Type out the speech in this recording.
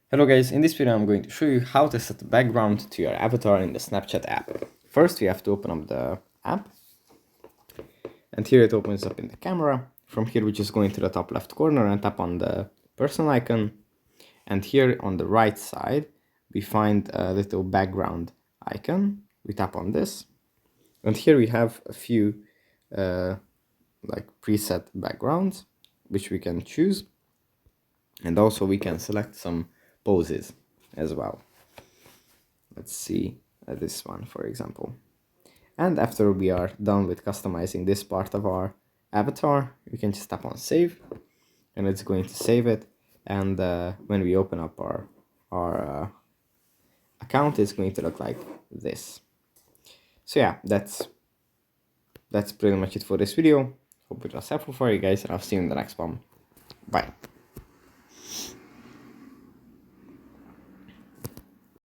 Hello guys, in this video I'm going to show you how to set the background to your avatar in the Snapchat app. First we have to open up the app, and here it opens up in the camera. From here we just go into the top left corner and tap on the person icon, and here on the right side we find a little background icon. We tap on this, and here we have a few like preset backgrounds which we can choose, and also we can select some poses as well. Let's see this one, for example. And after we are done with customizing this part of our avatar, we can just tap on save, and it's going to save it. And when we open up our account, it's going to look like this. So yeah, that's pretty much it for this video. Hope it was helpful for you guys, and I'll see you in the next one. Bye.